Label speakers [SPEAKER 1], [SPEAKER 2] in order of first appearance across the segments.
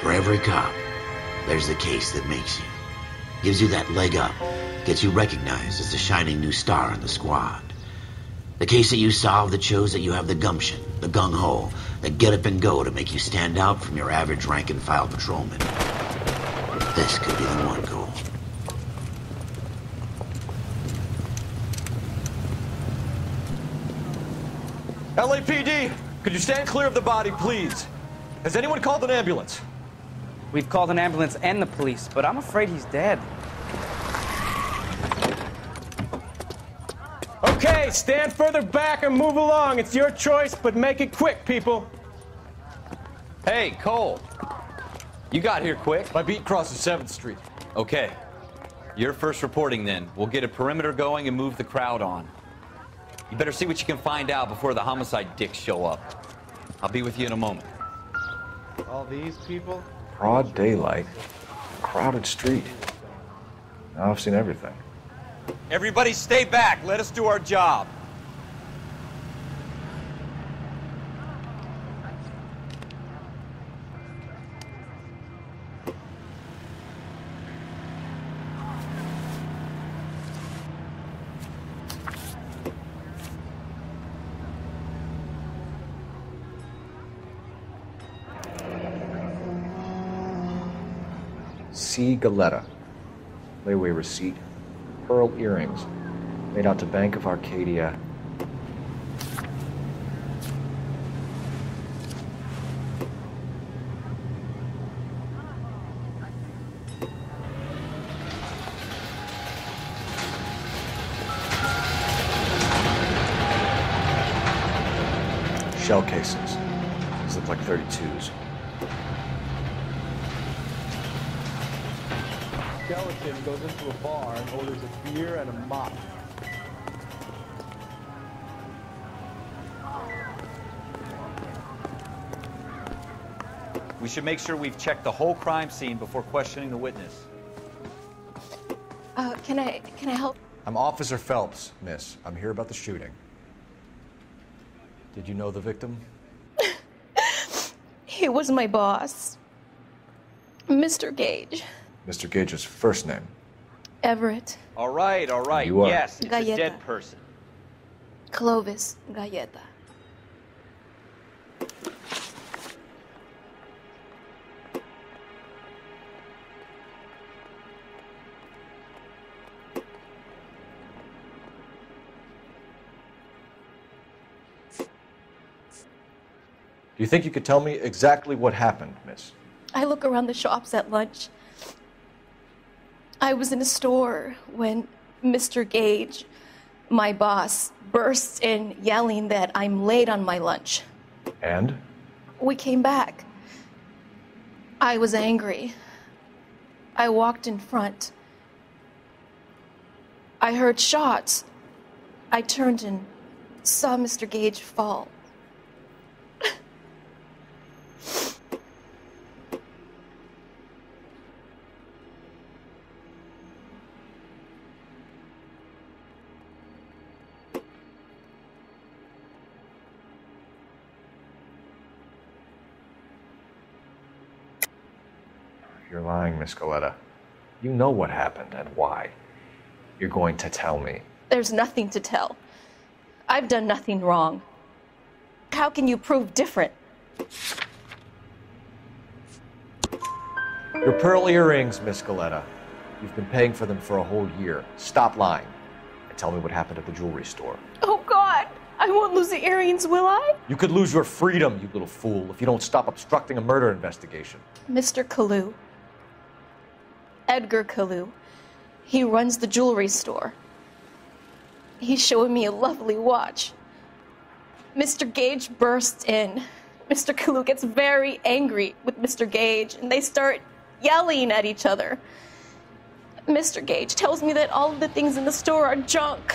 [SPEAKER 1] For every cop, there's the case that makes you. Gives you that leg up, gets you recognized as the shining new star in the squad. The case that you solve that shows that you have the gumption, the gung-ho, the get up and go to make you stand out from your average rank-and-file patrolman. This could be the one goal.
[SPEAKER 2] LAPD, could you stand clear of the body, please? Has anyone called an ambulance?
[SPEAKER 3] We've called an ambulance and the police, but I'm afraid he's dead.
[SPEAKER 4] Okay, stand further back and move along. It's your choice, but make it quick, people.
[SPEAKER 5] Hey, Cole. You got here quick.
[SPEAKER 2] My beat crosses 7th Street.
[SPEAKER 5] Okay. You're first reporting then. We'll get a perimeter going and move the crowd on. You better see what you can find out before the homicide dicks show up. I'll be with you in a moment.
[SPEAKER 6] All these people?
[SPEAKER 7] Broad daylight, crowded street. Now I've seen everything.
[SPEAKER 5] Everybody stay back. Let us do our job.
[SPEAKER 7] C. Galetta. Layaway receipt. Pearl earrings. Made out to Bank of Arcadia. Shell casings. These look like 32s.
[SPEAKER 6] Skeleton goes into a bar and orders a beer and a mop.
[SPEAKER 5] We should make sure we've checked the whole crime scene before questioning the witness.
[SPEAKER 8] Can I help?
[SPEAKER 7] I'm Officer Phelps, miss. I'm here about the shooting. Did you know the victim?
[SPEAKER 8] He was my boss, Mr. Gage.
[SPEAKER 7] Mr. Gage's first name.
[SPEAKER 8] Everett.
[SPEAKER 5] All right, all right.
[SPEAKER 7] You are.
[SPEAKER 5] Yes, it's
[SPEAKER 8] Galleta.
[SPEAKER 5] a dead person.
[SPEAKER 8] Clovis Galleta.
[SPEAKER 7] Do you think you could tell me exactly what happened, miss?
[SPEAKER 8] I look around the shops at lunch. I was in a store when Mr. Gage, my boss, bursts in yelling that I'm late on my lunch.
[SPEAKER 7] And?
[SPEAKER 8] We came back. I was angry. I walked in front. I heard shots. I turned and saw Mr. Gage fall.
[SPEAKER 7] You're lying, Miss Galetta. You know what happened and why. You're going to tell me.
[SPEAKER 8] There's nothing to tell. I've done nothing wrong. How can you prove different?
[SPEAKER 7] Your pearl earrings, Miss Galetta. You've been paying for them for a whole year. Stop lying and tell me what happened at the jewelry store.
[SPEAKER 8] Oh, God! I won't lose the earrings, will I?
[SPEAKER 7] You could lose your freedom, you little fool, if you don't stop obstructing a murder investigation.
[SPEAKER 8] Mr. Kalu. Edgar Kalu. He runs the jewelry store. He's showing me a lovely watch. Mr. Gage bursts in. Mr. Kalu gets very angry with Mr. Gage, and they start yelling at each other. Mr. Gage tells me that all of the things in the store are junk,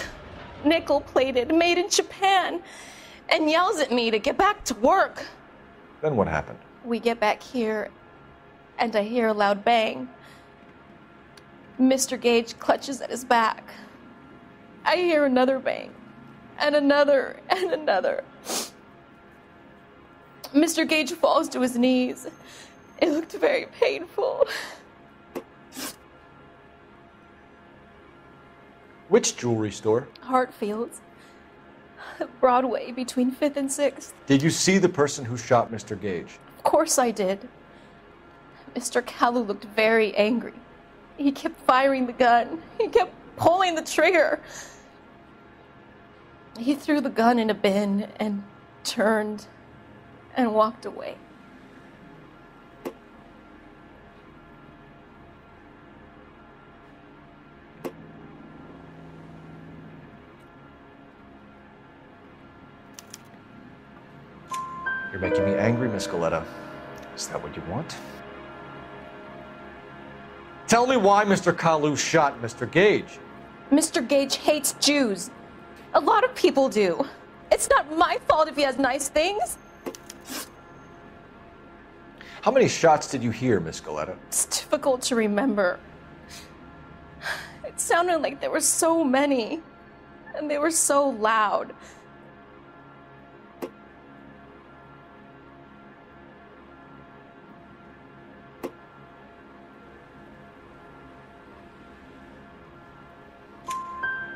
[SPEAKER 8] nickel-plated, made in Japan, and yells at me to get back to work.
[SPEAKER 7] Then what happened?
[SPEAKER 8] We get back here, and I hear a loud bang. Mr. Gage clutches at his back. I hear another bang, and another, and another. Mr. Gage falls to his knees. It looked very painful.
[SPEAKER 7] Which jewelry store?
[SPEAKER 8] Hartfield's. Broadway, between 5th and 6th.
[SPEAKER 7] Did you see the person who shot Mr. Gage?
[SPEAKER 8] Of course I did. Mr. Kalu looked very angry. He kept firing the gun. He kept pulling the trigger. He threw the gun in a bin and turned and walked away.
[SPEAKER 7] You're making me angry, Miss Goleta. Is that what you want? Tell me why Mr. Kalu shot Mr. Gage.
[SPEAKER 8] Mr. Gage hates Jews. A lot of people do. It's not my fault if he has nice things.
[SPEAKER 7] How many shots did you hear, Miss Goleta?
[SPEAKER 8] It's difficult to remember. It sounded like there were so many, and they were so loud.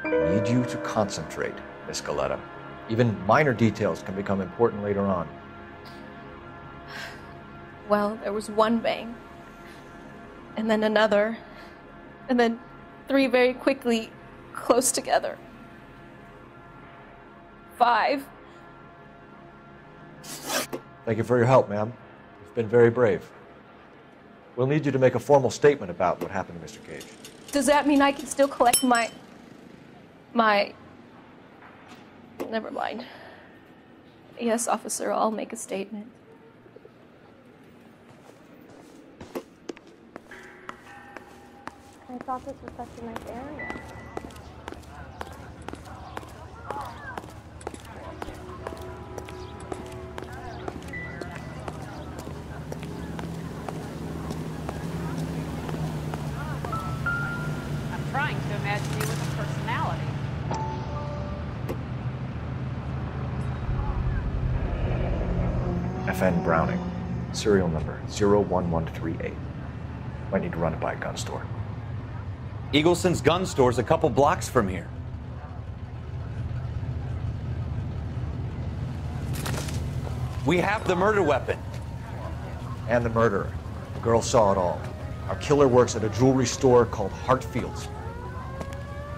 [SPEAKER 7] I need you to concentrate, Miss Goleta. Even minor details can become important later on.
[SPEAKER 8] Well, there was one bang, and then another, and then 3 very quickly, close together. 5.
[SPEAKER 7] Thank you for your help, ma'am. You've been very brave. We'll need you to make a formal statement about what happened to Mr. Gage.
[SPEAKER 8] Does that mean I can still collect my... Never mind. Yes, officer, I'll make a statement. I thought this was such a nice area.
[SPEAKER 9] I'm trying to imagine you with a personality.
[SPEAKER 7] FN Browning, serial number 01138. Might need to run it by a gun store.
[SPEAKER 5] Eagleson's gun store's a couple blocks from here. We have the murder weapon.
[SPEAKER 7] And the murderer. The girl saw it all. Our killer works at a jewelry store called Hartfield's.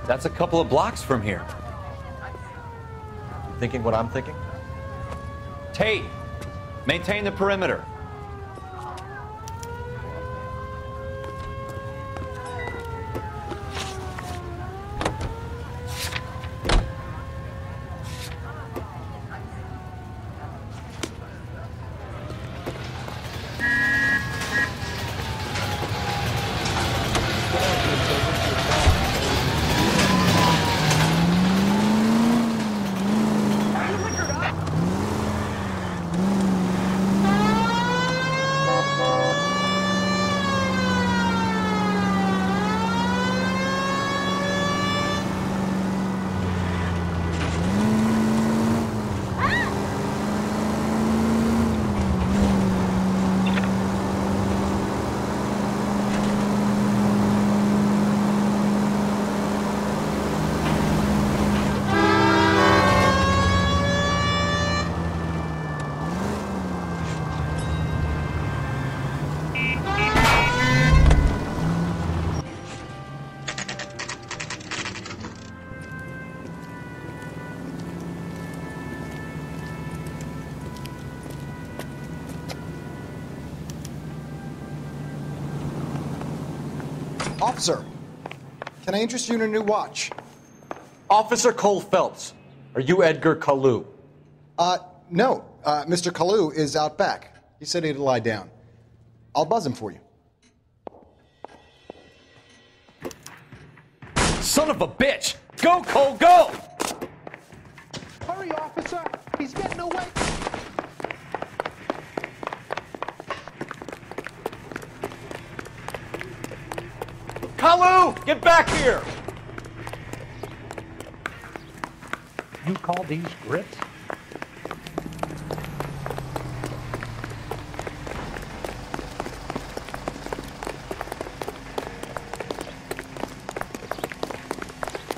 [SPEAKER 5] That's a couple of blocks from here.
[SPEAKER 7] You thinking what I'm thinking?
[SPEAKER 5] Tate, maintain the perimeter.
[SPEAKER 10] Officer, can I interest you in a new watch?
[SPEAKER 7] Officer Cole Phelps, are you Edgar Kalu?
[SPEAKER 10] No. Mr. Kalu is out back. He said he'd lie down. I'll buzz him for you.
[SPEAKER 5] Son of a bitch! Go, Cole, go!
[SPEAKER 6] Hurry, officer! He's getting away!
[SPEAKER 5] Kalu, get back here!
[SPEAKER 11] You call these grits?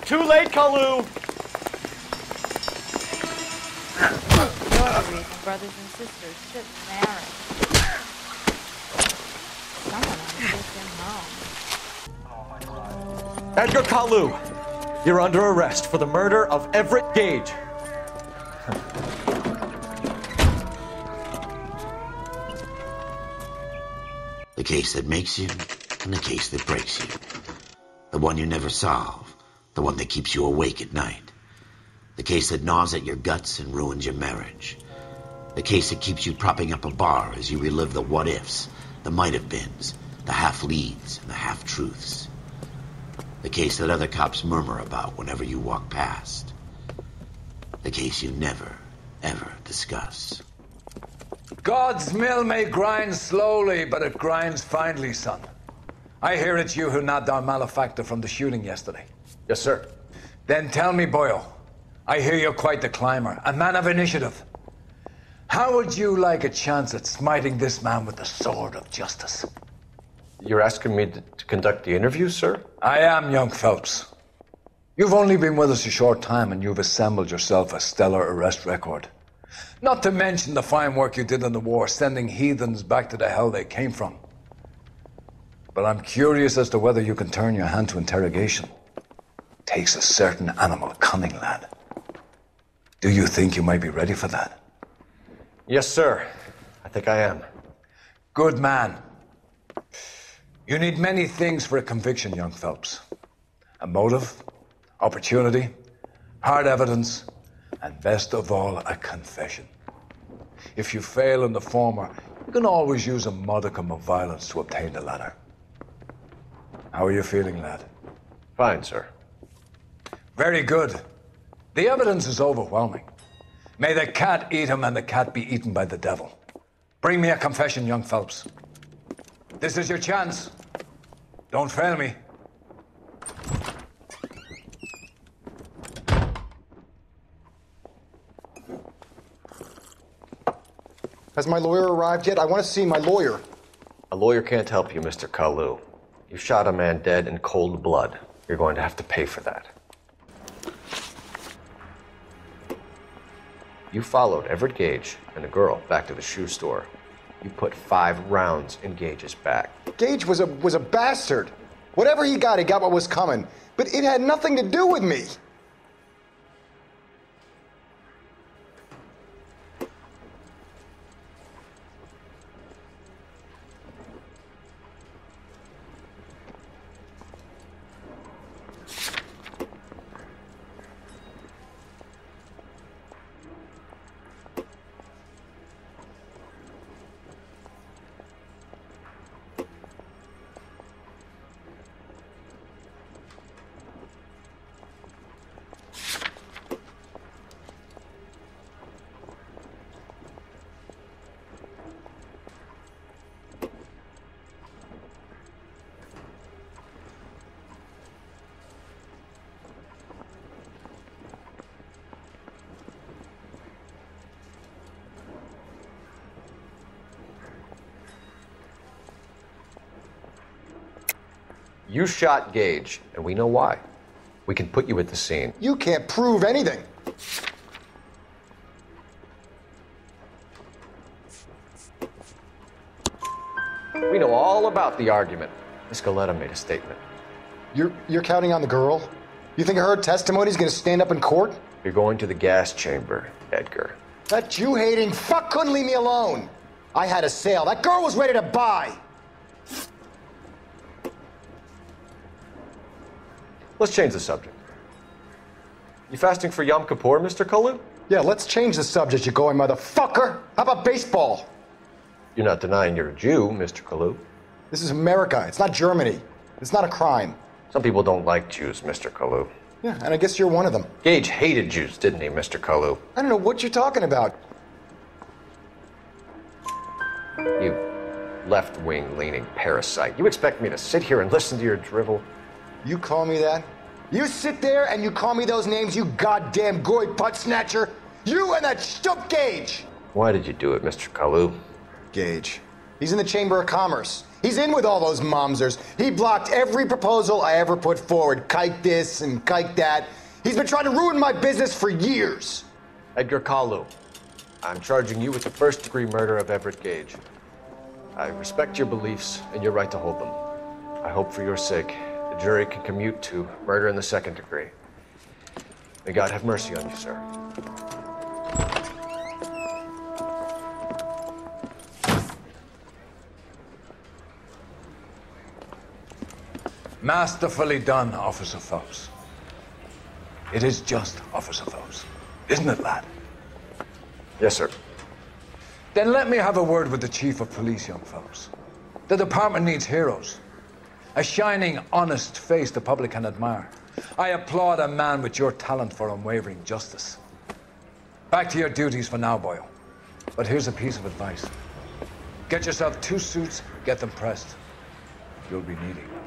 [SPEAKER 2] Too late, Kalu!
[SPEAKER 9] You're the reason brothers and sisters shouldn't marry. Someone ought to take them home.
[SPEAKER 2] Edgar Kalu, you're under arrest for the murder of Everett Gage.
[SPEAKER 1] The case that makes you and the case that breaks you. The one you never solve. The one that keeps you awake at night. The case that gnaws at your guts and ruins your marriage. The case that keeps you propping up a bar as you relive the what-ifs, the might-have-beens, the half-leads, and the half-truths. The case that other cops murmur about whenever you walk past. The case you never, ever discuss.
[SPEAKER 12] God's mill may grind slowly, but it grinds finely, son. I hear it's you who nabbed our malefactor from the shooting yesterday.
[SPEAKER 7] Yes, sir.
[SPEAKER 12] Then tell me, Boyle, I hear you're quite the climber, a man of initiative. How would you like a chance at smiting this man with the sword of justice?
[SPEAKER 7] You're asking me to conduct the interview, sir?
[SPEAKER 12] I am, young Phelps. You've only been with us a short time and you've assembled yourself a stellar arrest record. Not to mention the fine work you did in the war, sending heathens back to the hell they came from. But I'm curious as to whether you can turn your hand to interrogation. Takes a certain animal cunning, lad. Do you think you might be ready for that?
[SPEAKER 7] Yes, sir. I think I am.
[SPEAKER 12] Good man. You need many things for a conviction, young Phelps. A motive, opportunity, hard evidence, and best of all, a confession. If you fail in the former, you can always use a modicum of violence to obtain the latter. How are you feeling, lad?
[SPEAKER 7] Fine, sir.
[SPEAKER 12] Very good. The evidence is overwhelming. May the cat eat him and the cat be eaten by the devil. Bring me a confession, young Phelps. This is your chance. Don't fail me.
[SPEAKER 10] Has my lawyer arrived yet? I want to see my lawyer.
[SPEAKER 7] A lawyer can't help you, Mr. Kalu. You shot a man dead in cold blood. You're going to have to pay for that. You followed Everett Gage and a girl back to the shoe store. You put 5 rounds in Gage's back.
[SPEAKER 10] Gage was a bastard. Whatever he got what was coming. But it had nothing to do with me.
[SPEAKER 7] You shot Gage, and we know why. We can put you at the scene.
[SPEAKER 10] You can't prove anything.
[SPEAKER 7] We know all about the argument. Miss Goleta made a statement.
[SPEAKER 10] You're counting on the girl? You think her testimony is going to stand up in court?
[SPEAKER 7] You're going to the gas chamber, Edgar.
[SPEAKER 10] That Jew-hating fuck couldn't leave me alone. I had a sale. That girl was ready to buy.
[SPEAKER 7] Let's change the subject. You fasting for Yom Kippur, Mr. Kalu?
[SPEAKER 10] Yeah, let's change the subject, you going motherfucker. How about baseball?
[SPEAKER 7] You're not denying you're a Jew, Mr. Kalu.
[SPEAKER 10] This is America. It's not Germany. It's not a crime.
[SPEAKER 7] Some people don't like Jews, Mr. Kalu.
[SPEAKER 10] Yeah, and I guess you're one of them.
[SPEAKER 7] Gage hated Jews, didn't he, Mr. Kalu?
[SPEAKER 10] I don't know what you're talking about.
[SPEAKER 7] You left-wing leaning parasite. You expect me to sit here and listen to your drivel?
[SPEAKER 10] You call me that? You sit there and you call me those names, you goddamn goy butt snatcher? You and that stump Gage!
[SPEAKER 7] Why did you do it, Mr. Kalu?
[SPEAKER 10] Gage. He's in the Chamber of Commerce. He's in with all those momsers. He blocked every proposal I ever put forward. Kike this and kike that. He's been trying to ruin my business for years.
[SPEAKER 7] Edgar Kalu, I'm charging you with the first-degree murder of Everett Gage. I respect your beliefs and your right to hold them. I hope for your sake the jury can commute to murder in the second degree. May God have mercy on you, sir.
[SPEAKER 12] Masterfully done, Officer Phelps. It is just, Officer Phelps. Isn't it, lad?
[SPEAKER 7] Yes, sir.
[SPEAKER 12] Then let me have a word with the Chief of Police, young Phelps. The department needs heroes. A shining, honest face the public can admire. I applaud a man with your talent for unwavering justice. Back to your duties for now, boyo. But here's a piece of advice. Get yourself 2 suits, get them pressed. You'll be needing them.